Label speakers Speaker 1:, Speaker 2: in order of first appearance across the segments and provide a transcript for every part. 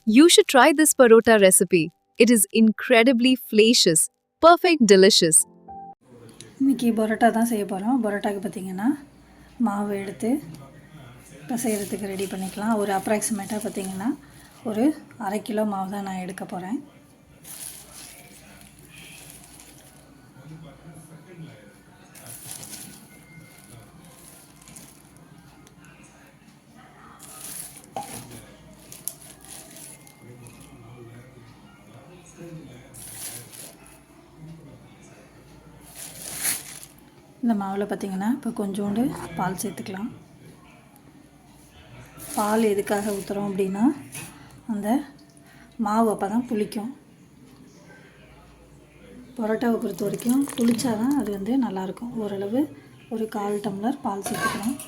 Speaker 1: You should try this parota recipe. It is incredibly flacious, perfect delicious.
Speaker 2: இன்றைக்கி பரோட்டா தான் செய்ய போகிறோம். பரோட்டாக்கு பார்த்திங்கன்னா மாவு எடுத்து பிசைகிறதுக்கு ரெடி பண்ணிக்கலாம். ஒரு அப்ராக்சிமேட்டாக பார்த்திங்கன்னா ஒரு 1/2 கிலோ மாவு தான் நான் எடுக்க போகிறேன். இந்த மாவில் பார்த்திங்கன்னா இப்போ கொஞ்சோண்டு பால் சேர்த்துக்கலாம். பால் எதுக்காக ஊற்றுறோம் அப்படின்னா அந்த மாவு அப்போ தான் புளிக்கும். பரோட்டாவை பொறுத்த வரைக்கும் புளிச்சா தான் அது வந்து நல்லாயிருக்கும். ஓரளவு ஒரு 1/4 டம்ளர் பால் சேர்த்துக்கலாம்.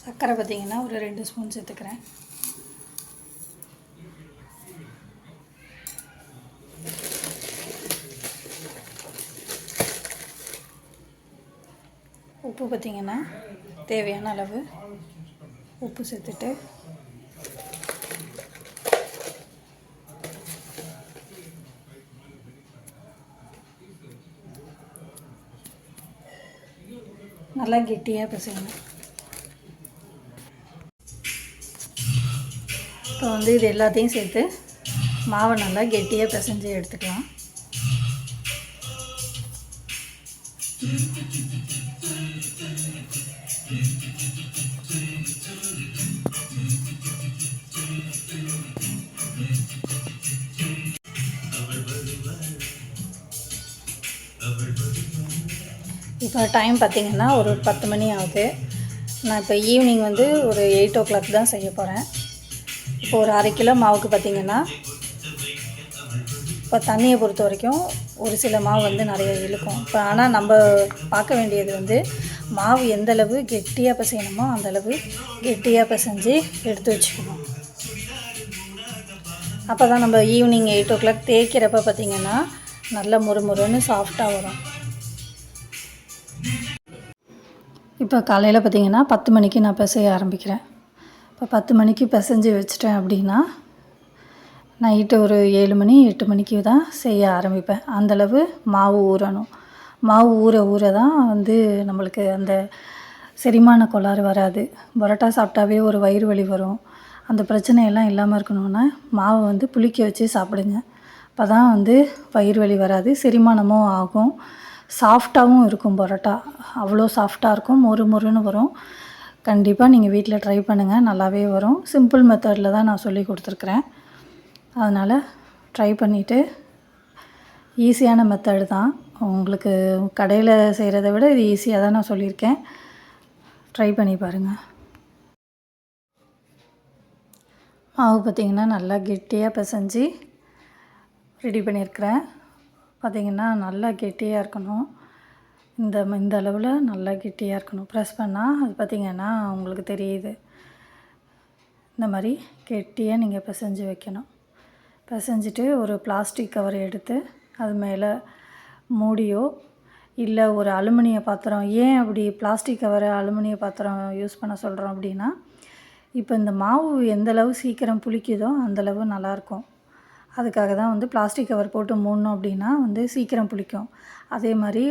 Speaker 2: சர்க்கரை பார்த்திங்கன்னா ஒரு 2 ஸ்பூன் சேர்த்துக்கிறேன். உப்பு பார்த்திங்கன்னா தேவையான அளவு உப்பு சேர்த்துட்டு நல்லா கெட்டியாக பிசையணும். இப்போ வந்து இது எல்லாத்தையும் சேர்த்து மாவை நல்லா கெட்டியாக பிசைஞ்சு எடுத்துக்கலாம். இப்போ டைம் பார்த்திங்கன்னா ஒரு 10 மணி ஆகுது. நான் இப்போ ஈவினிங் வந்து ஒரு 8 o'clock தான் செய்ய போகிறேன். இப்போ ஒரு 1/2 கிலோ மாவுக்கு பார்த்திங்கன்னா இப்போ தண்ணியை பொறுத்த வரைக்கும் ஒரு சில மாவு வந்து நிறைய இழுக்கும். இப்போ ஆனால் நம்ம பார்க்க வேண்டியது வந்து மாவு எந்தளவு கெட்டியாக பிசையணுமோ அந்தளவு கெட்டியாக பிசைஞ்சு எடுத்து வச்சுக்கணும். அப்போ தான் நம்ம ஈவினிங் 8 o'clock தேய்க்கிறப்ப பார்த்திங்கன்னா நல்லா முறுமுறுன்னு சாஃப்டாக வரும். இப்போ காலையில் பார்த்திங்கன்னா 10 மணிக்கு நான் பிசைய ஆரம்பிக்கிறேன். இப்போ 10 மணிக்கு பிசைஞ்சு வச்சிட்டேன் அப்படின்னா நைட்டு ஒரு 7 மணி 8 மணிக்கு தான் செய்ய ஆரம்பிப்பேன். அந்தளவு மாவு ஊறணும். மாவு ஊற ஊற தான் வந்து நம்மளுக்கு அந்த செரிமான கோளாறு வராது. பரோட்டா சாப்பிட்டாவே ஒரு வயிறு வலி வரும். அந்த பிரச்சனையெல்லாம் இல்லாமல் இருக்கணும்னா மாவை வந்து புளிக்க வச்சு சாப்பிடுங்க. அப்போ தான் வந்து வயிறு வலி வராது, செரிமானமும் ஆகும், சாஃப்டாகவும் இருக்கும். பரோட்டா அவ்வளோ சாஃப்டாக இருக்கும், மொறுன்னு வரும். கண்டிப்பாக நீங்கள் வீட்டில் ட்ரை பண்ணுங்கள், நல்லாவே வரும். சிம்பிள் மெத்தடில் தான் நான் சொல்லி கொடுத்துருக்குறேன். அதனால் ட்ரை பண்ணிவிட்டு ஈஸியான மெத்தடு தான். உங்களுக்கு கடையில் செய்கிறத விட இது ஈஸியாக தான் நான் சொல்லியிருக்கேன். ட்ரை பண்ணி பாருங்கள். மாவு பார்த்திங்கன்னா நல்லா கெட்டியாக பிசைஞ்சு ரெடி பண்ணியிருக்கிறேன். பார்த்திங்கன்னா நல்லா கெட்டியாக இருக்கணும். இந்த அளவில் நல்லா கெட்டியாக இருக்கணும். ப்ரெஸ் பண்ணால் அது பார்த்திங்கன்னா உங்களுக்கு தெரியுது. இந்த மாதிரி கெட்டியாக நீங்கள் பிசைஞ்சு வைக்கணும். பிசைஞ்சிட்டு ஒரு பிளாஸ்டிக் கவர் எடுத்து அது மேலே மூடியோ இல்லை ஒரு அலுமினிய பாத்திரம். ஏன் அப்படி பிளாஸ்டிக் கவரை அலுமினிய பாத்திரம் யூஸ் பண்ண சொல்கிறோம் அப்படின்னா, இப்போ இந்த மாவு எந்தளவு சீக்கிரம் புளிக்குதோ அந்தளவு நல்லாயிருக்கும். அதுக்காக தான் வந்து பிளாஸ்டிக் கவர் போட்டு மூடணும் அப்படின்னா வந்து சீக்கிரம் புளிக்கும். அதே மாதிரி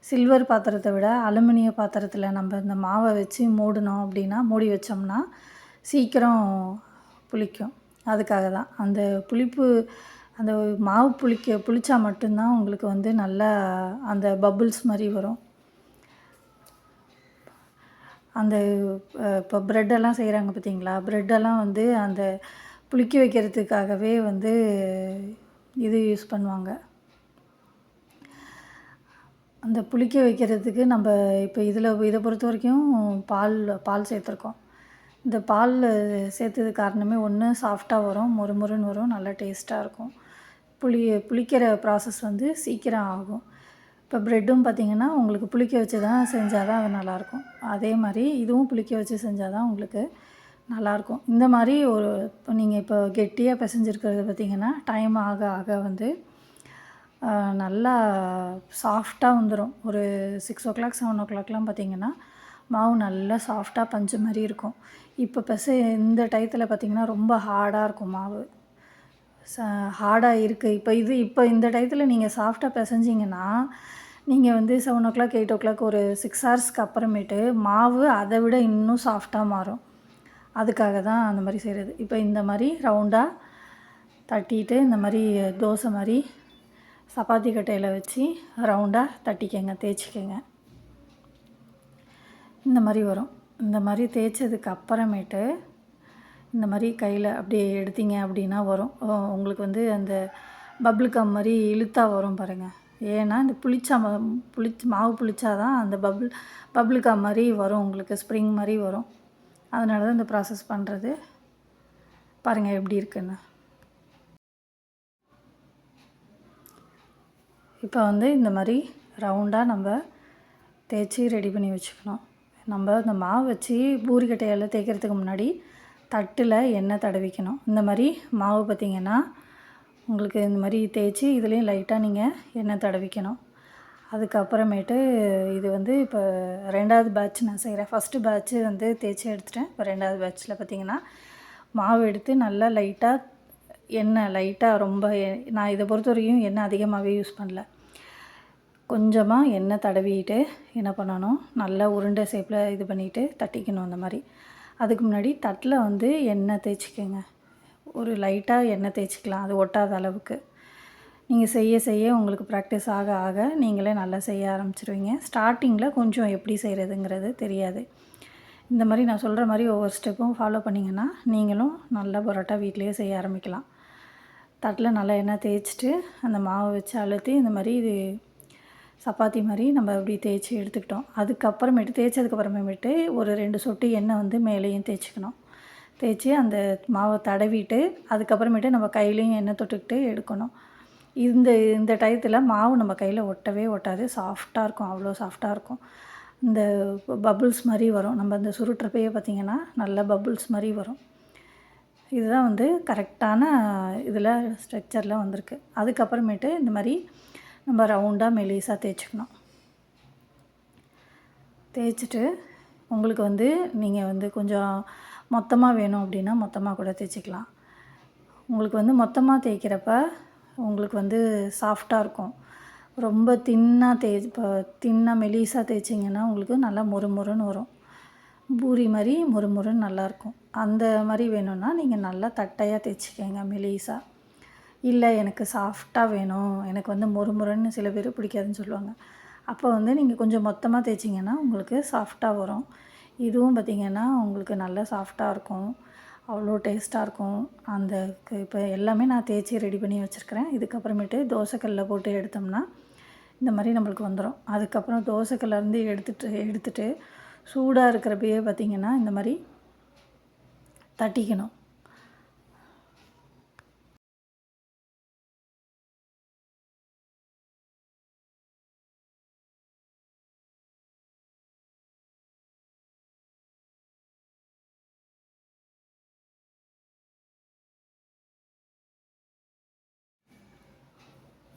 Speaker 2: சில்வர் பாத்திரத்தை விட அலுமினிய பாத்திரத்தில் நம்ம இந்த மாவை வச்சு மூடினோம் அப்படின்னா, மூடி வச்சோம்னா சீக்கிரம் புளிக்கும். அதுக்காக தான் அந்த புளிப்பு, அந்த மாவு புளிச்சா மட்டும்தான் உங்களுக்கு வந்து நல்லா அந்த பபுள்ஸ் மாதிரி வரும். அந்த இப்போ ப்ரெட்டெல்லாம் செய்கிறாங்க பார்த்திங்களா, ப்ரெட்டெல்லாம் வந்து அந்த புளிக்க வைக்கிறதுக்காகவே வந்து இது யூஸ் பண்ணுவாங்க. அந்த புளிக்க வைக்கிறதுக்கு நம்ம இப்போ இதை பொறுத்த வரைக்கும் பால் சேர்த்துருக்கோம். இந்த பால் சேர்த்தது காரணமே ஒன்று சாஃப்டாக வரும், மொறுன்னு வரும், நல்லா டேஸ்ட்டாக இருக்கும். புளிக்கிற ப்ராசஸ் வந்து சீக்கிரம் ஆகும். இப்போ ப்ரெட்டும் பார்த்திங்கன்னா உங்களுக்கு புளிக்க வச்சு தான் செஞ்சால் தான் அது நல்லாயிருக்கும். அதே மாதிரி இதுவும் புளிக்க வச்சு செஞ்சால் தான் உங்களுக்கு நல்லாயிருக்கும். இந்த மாதிரி இப்போ நீங்கள் இப்போ கெட்டியாக பிசைஞ்சிருக்கிறது பார்த்திங்கன்னா டைம் ஆக ஆக வந்து நல்லா சாஃப்டாக வந்துடும். ஒரு 6 ஓ கிளாக் 7 ஓ கிளாக்லாம் பார்த்திங்கன்னா மாவு நல்லா சாஃப்டாக பஞ்சு மாதிரி இருக்கும். இப்போ இந்த டயத்தில் பார்த்திங்கன்னா ரொம்ப ஹார்டாக இருக்கும் மாவு. ஹார்டாக இருக்குது. இப்போ இந்த டயத்தில் நீங்கள் சாஃப்டாக பிசைஞ்சிங்கன்னா நீங்கள் வந்து 7 ஓ கிளாக் 8 ஓ கிளாக் ஒரு 6 ஹவர்ஸ்க்கு அப்புறமேட்டு மாவு அதை விட இன்னும் சாஃப்டாக மாறும். அதுக்காக தான் அந்த மாதிரி செய்கிறது. இப்போ இந்த மாதிரி ரவுண்டாக தட்டிட்டு இந்த மாதிரி தோசை மாதிரி சப்பாத்தி கட்டையில் வச்சு ரவுண்டாக தட்டிக்கங்க, தேய்ச்சிக்கங்க. இந்த மாதிரி வரும். இந்த மாதிரி தேய்ச்சதுக்கு அப்புறமேட்டு இந்த மாதிரி கையில் அப்படியே எடுத்தீங்க அப்படின்னா வரும். உங்களுக்கு வந்து அந்த பபிள் கம் மாதிரி இழுத்தா வரும் பாருங்கள். ஏன்னா இந்த மாவு புளிச்சா தான் அந்த பபிள் கம் மாதிரி வரும், உங்களுக்கு ஸ்ப்ரிங் மாதிரி வரும். அதனால தான் இந்த ப்ராசஸ் பண்ணுறது. பாருங்கள் எப்படி இருக்குன்னு. இப்போ வந்து இந்த மாதிரி ரவுண்டாக நம்ம தேய்ச்சி ரெடி பண்ணி வச்சுக்கணும். நம்ம இந்த மாவு வச்சு பூரிக்கட்டையெல்லாம் தேய்க்கிறதுக்கு முன்னாடி தட்டில் எண்ணெய் தடவிக்கணும். இந்த மாதிரி மாவு பார்த்திங்கன்னா உங்களுக்கு இந்த மாதிரி தேய்ச்சி இதுலேயும் லைட்டாக நீங்கள் எண்ணெய் தடவிக்கணும். அதுக்கப்புறமேட்டு இது வந்து இப்போ 2வது பேட்ச் நான் செய்கிறேன். ஃபஸ்ட்டு பேட்ச்சு வந்து தேய்ச்சி எடுத்துட்டேன். இப்போ 2வது பேட்ச்சில் பார்த்திங்கன்னா மாவு எடுத்து நல்லா லைட்டாக எண்ணெய் லைட்டாக ரொம்ப நான் இதை பொறுத்த வரைக்கும் எண்ணெய் அதிகமாகவே யூஸ் பண்ணல. கொஞ்சமாக எண்ணெய் தடவிட்டு என்ன பண்ணணும், நல்லா உருண்டை ஷேப்பில் இது பண்ணிவிட்டு தட்டிக்கணும் அந்த மாதிரி. அதுக்கு முன்னாடி தட்டில் வந்து எண்ணெய் தேய்ச்சிக்கோங்க. ஒரு லைட்டாக எண்ணெய் தேய்ச்சிக்கலாம், அது ஒட்டாத அளவுக்கு. நீங்கள் செய்ய செய்ய உங்களுக்கு ப்ராக்டிஸ் ஆக ஆக நீங்களே நல்லா செய்ய ஆரம்பிச்சிருவீங்க. ஸ்டார்டிங்கில் கொஞ்சம் எப்படி செய்கிறதுங்கிறது தெரியாது. இந்த மாதிரி நான் சொல்கிற மாதிரி ஒவ்வொரு ஸ்டெப்பும் ஃபாலோ பண்ணிங்கன்னா நீங்களும் நல்லா பரோட்டா வீட்டிலையே செய்ய ஆரம்பிக்கலாம். தட்டில் நல்லா எண்ணெய் தேய்ச்சிட்டு அந்த மாவை வச்சு அழுத்தி இந்த மாதிரி இது சப்பாத்தி மாதிரி நம்ம அப்படி தேய்ச்சி எடுத்துக்கிட்டோம். தேய்ச்சதுக்கப்புறமேட்டு ஒரு 2 சொட்டு எண்ணெய் வந்து மேலேயும் தேய்ச்சிக்கணும். தேய்ச்சி அந்த மாவை தடவிட்டு அதுக்கப்புறமேட்டு நம்ம கையிலையும் எண்ணெய் தொட்டுக்கிட்டு எடுக்கணும். இந்த டயத்தில் மாவு நம்ம கையில் ஒட்டவே ஒட்டாது, சாஃப்டாக இருக்கும், அவ்வளோ சாஃப்டாக இருக்கும். இந்த பபுள்ஸ் மாதிரி வரும். நம்ம இந்த சுருட்டுறப்பையே பார்த்திங்கன்னா நல்லா பபுள்ஸ் மாதிரி வரும். இதுதான் வந்து கரெக்டான இதில் ஸ்ட்ரக்சரில் வந்திருக்கு. அதுக்கப்புறமேட்டு இந்த மாதிரி நம்ம ரவுண்டாக மெலிசாக தேய்ச்சிக்கணும். தேய்ச்சிட்டு உங்களுக்கு வந்து நீங்கள் வந்து கொஞ்சம் மொத்தமாக வேணும் அப்படின்னா மொத்தமாக கூட தேய்ச்சிக்கலாம். உங்களுக்கு வந்து மொத்தமாக தேய்க்கிறப்ப உங்களுக்கு வந்து சாஃப்டாக இருக்கும். ரொம்ப தின்னாக மெலிசாக தேய்ச்சிங்கன்னா உங்களுக்கு நல்லா மொறுமொறுன்னு வரும். பூரி மாதிரி மொறுமொறுன்னு நல்லாயிருக்கும். அந்த மாதிரி வேணும்னா நீங்கள் நல்லா தட்டையாக தேய்ச்சிக்கங்க மெலிசாக. இல்லை எனக்கு சாஃப்டாக வேணும், எனக்கு வந்து மொறுமொறுன்னு சில பேர் பிடிக்காதுன்னு சொல்லுவாங்க. அப்போ வந்து நீங்கள் கொஞ்சம் மொத்தமாக தேய்ச்சிங்கன்னா உங்களுக்கு சாஃப்டாக வரும். இதுவும் பார்த்திங்கன்னா உங்களுக்கு நல்லா சாஃப்டாக இருக்கும், அவ்வளோ டேஸ்ட்டாக இருக்கும். இப்போ எல்லாமே நான் தேய்ச்சி ரெடி பண்ணி வச்சுருக்கிறேன். இதுக்கப்புறமேட்டு தோசைக்கல்லில் போட்டு எடுத்தோம்னா இந்த மாதிரி நம்மளுக்கு வந்துடும். அதுக்கப்புறம் தோசைக்கல்லேருந்து எடுத்துட்டு சூடாக இருக்கிறப்பயே பார்த்திங்கன்னா இந்த மாதிரி தட்டிக்கணும்.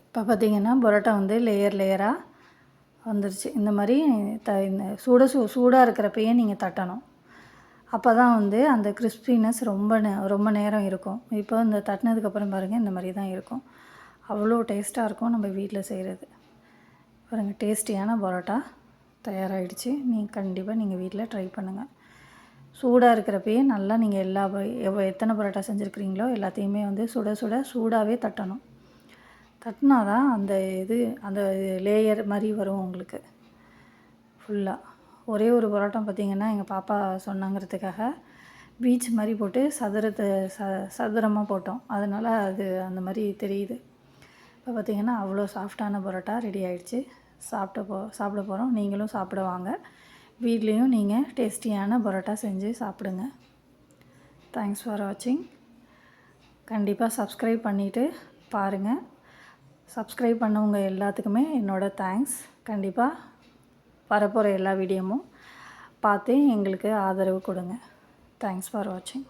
Speaker 2: இப்போ பார்த்திங்கன்னா பரோட்டா வந்து லேயராக வந்துருச்சு. இந்த மாதிரி இந்த சூடாக இருக்கிறப்பயே நீங்கள் தட்டணும். அப்போ தான் வந்து அந்த கிறிஸ்பினஸ் ரொம்ப நேரம் இருக்கும். இப்போ இந்த தட்டினதுக்கப்புறம் பாருங்கள் இந்த மாதிரி தான் இருக்கும். அவ்வளோ டேஸ்ட்டாக இருக்கும் நம்ம வீட்டில் செய்கிறது. பாருங்கள், டேஸ்டியான பரோட்டா தயாராகிடுச்சு. கண்டிப்பாக நீங்கள் வீட்டில் ட்ரை பண்ணுங்கள். சூடாக இருக்கிறப்பயே நல்லா நீங்கள் எத்தனை பரோட்டா செஞ்சுருக்கிறீங்களோ எல்லாத்தையுமே வந்து சூடாகவே தட்டணும். தட்டினா தான் அந்த லேயர் மாதிரி வரும் உங்களுக்கு ஃபுல்லாக. ஒரே ஒரு பரோட்டா பார்த்திங்கன்னா எங்கள் பாப்பா சொன்னாங்கிறதுக்காக பீச் மாதிரி போட்டு சதுரமாக போட்டோம். அதனால் அது அந்த மாதிரி தெரியுது. இப்போ பார்த்திங்கன்னா அவ்வளோ சாஃப்டான பரோட்டா ரெடி ஆகிடுச்சு. சாப்பிட போகிறோம். நீங்களும் சாப்பிட வாங்க. வீட்லேயும் நீங்கள் டேஸ்டியான பரோட்டா செஞ்சு சாப்பிடுங்க. தேங்க்ஸ் ஃபார் வாட்சிங். கண்டிப்பாக சப்ஸ்கிரைப் பண்ணிவிட்டு பாருங்கள். சப்ஸ்கிரைப் பண்ணவங்க எல்லாத்துக்குமே என்னோடய தேங்க்ஸ். கண்டிப்பாக வரப்போகிற எல்லா வீடியோவும் பார்த்து எங்களுக்கு ஆதரவு கொடுங்க. தேங்க்ஸ் ஃபார் வாட்சிங்.